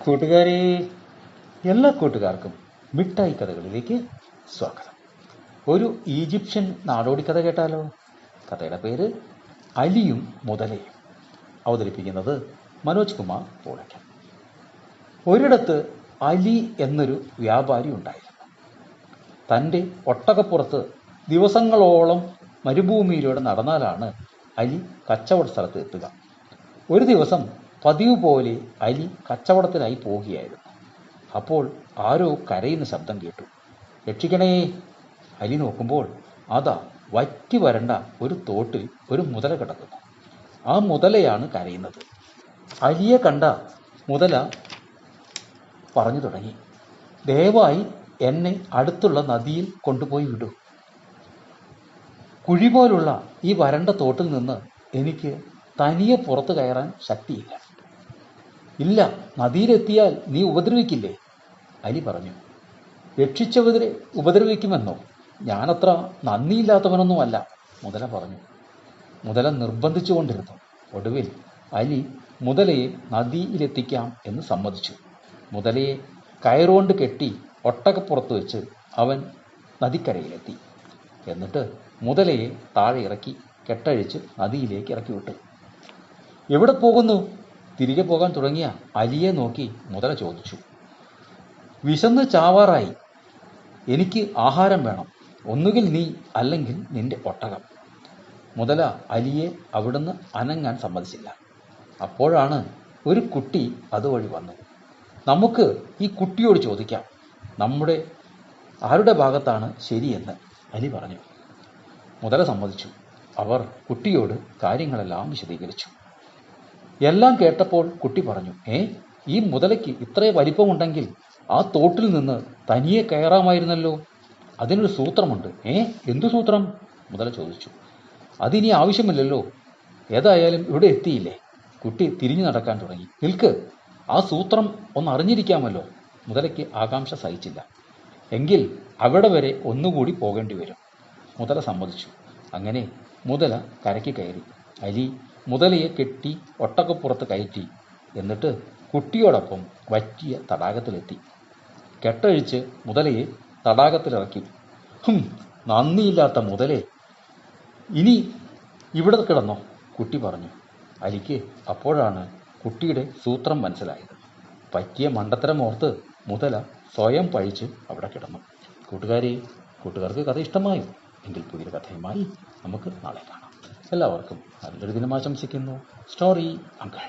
കൂട്ടുകാരെ, എല്ലാ കൂട്ടുകാർക്കും മിഠായി കഥകളിലേക്ക് സ്വാഗതം. ഒരു ഈജിപ്ഷ്യൻ നാടോടി കഥ കേട്ടാലോ? കഥയുടെ പേര് അലിയും മുതലയും. അവതരിപ്പിക്കുന്നത് മനോജ് കുമാർ പൂളയ്ക്കൽ. ഒരിടത്ത് അലി എന്നൊരു വ്യാപാരി ഉണ്ടായിരുന്നു. തൻ്റെ ഒട്ടകപ്പുറത്ത് ദിവസങ്ങളോളം മരുഭൂമിയിലൂടെ നടന്നാലാണ് അലി കച്ചവട സ്ഥലത്ത് എത്തുക. ഒരു ദിവസം പതിവ് പോലെ അലി കച്ചവടത്തിനായി പോവുകയായിരുന്നു. അപ്പോൾ ആരോ കരയുന്ന ശബ്ദം കേട്ടു. രക്ഷിക്കണേ! അലി നോക്കുമ്പോൾ അതാ വറ്റി വരണ്ട ഒരു തോട്ടിൽ ഒരു മുതല കിടക്കുന്നു. ആ മുതലയാണ് കരയുന്നത്. അലിയെ കണ്ട മുതല പറഞ്ഞു തുടങ്ങി, ദയവായി എന്നെ അടുത്തുള്ള നദിയിൽ കൊണ്ടുപോയി വിടൂ. കുഴി പോലുള്ള ഈ വരണ്ട തോട്ടിൽ നിന്ന് എനിക്ക് തനിയെ പുറത്തു കയറാൻ ശക്തിയില്ല. ഇല്ല, നദിയിലെത്തിയാൽ നീ ഉപദ്രവിക്കില്ലേ? അലി പറഞ്ഞു. രക്ഷിച്ചവരെ ഉപദ്രവിക്കുമെന്നോ? ഞാനത്ര നന്ദിയില്ലാത്തവനൊന്നുമല്ല, മുതല പറഞ്ഞു. മുതല നിർബന്ധിച്ചുകൊണ്ടിരുന്നു. ഒടുവിൽ അലി മുതലയെ നദിയിലെത്തിക്കാം എന്ന് സമ്മതിച്ചു. മുതലയെ കയറുകൊണ്ട് കെട്ടി ഒട്ടകപ്പുറത്ത് വെച്ച് അവൻ നദിക്കരയിലെത്തി. എന്നിട്ട് മുതലയെ താഴെ ഇറക്കി കെട്ടഴിച്ച് നദിയിലേക്ക് ഇറക്കി വിട്ടു. എവിടെ പോകുന്നു? തിരികെ പോകാൻ തുടങ്ങിയ അലിയെ നോക്കി മുതല ചോദിച്ചു. വിശന്ന് ചാവാറായി. എനിക്ക് ആഹാരം വേണം. ഒന്നുകിൽ നീ, അല്ലെങ്കിൽ നിന്റെ ഒട്ടകം. മുതല അലിയെ അവിടുന്ന് അനങ്ങാൻ സമ്മതിച്ചില്ല. അപ്പോഴാണ് ഒരു കുട്ടി അതുവഴി വന്നു. നമുക്ക് ഈ കുട്ടിയോട് ചോദിക്കാം, നമ്മുടെ ആരുടെ ഭാഗത്താണ് ശരിയെന്ന്, അലി പറഞ്ഞു. മുതല സമ്മതിച്ചു. അവർ കുട്ടിയോട് കാര്യങ്ങളെല്ലാം വിശദീകരിച്ചു. എല്ലാം കേട്ടപ്പോൾ കുട്ടി പറഞ്ഞു, ഈ മുതലയ്ക്ക് ഇത്രേ വലിപ്പമുണ്ടെങ്കിൽ ആ തോട്ടിൽ നിന്ന് തനിയെ കയറാമായിരുന്നല്ലോ. അതിനൊരു സൂത്രമുണ്ട്. എന്തു സൂത്രം? മുതല ചോദിച്ചു. അതിനി ആവശ്യമില്ലല്ലോ, ഏതായാലും ഇവിടെ എത്തിയില്ലേ. കുട്ടി തിരിഞ്ഞു നടക്കാൻ തുടങ്ങി. നിൽക്ക്, ആ സൂത്രം ഒന്ന് അറിഞ്ഞിരിക്കാമല്ലോ. മുതലയ്ക്ക് ആകാംക്ഷ സഹിച്ചില്ല. എങ്കിൽ അവിടെ വരെ ഒന്നുകൂടി പോകേണ്ടി വരും. മുതല സമ്മതിച്ചു. അങ്ങനെ മുതല കരയ്ക്ക് കയറി. അലി മുതലയെ കെട്ടി ഒട്ടകപ്പുറത്ത് കയറ്റി. എന്നിട്ട് കുട്ടിയോടൊപ്പം വറ്റിയ തടാകത്തിലെത്തി. കെട്ടഴിച്ച് മുതലയെ തടാകത്തിലിറക്കി. നന്ദിയില്ലാത്ത മുതലേ, ഇനി ഇവിടെ കിടന്നോ, കുട്ടി പറഞ്ഞു. അലിക്ക് അപ്പോഴാണ് കുട്ടിയുടെ സൂത്രം മനസ്സിലായത്. പറ്റിയ മണ്ടത്തരമോർത്ത് മുതല സ്വയം പഴിച്ച് അവിടെ കിടന്നു. കൂട്ടുകാർക്ക് കഥ ഇഷ്ടമായോ? എങ്കിൽ പുതിയ കഥയുമായി നമുക്ക് നാളെ കാണാം. എല്ലാവർക്കും നല്ലൊരു ദിനം ആശംസിക്കുന്നു. Story uncle.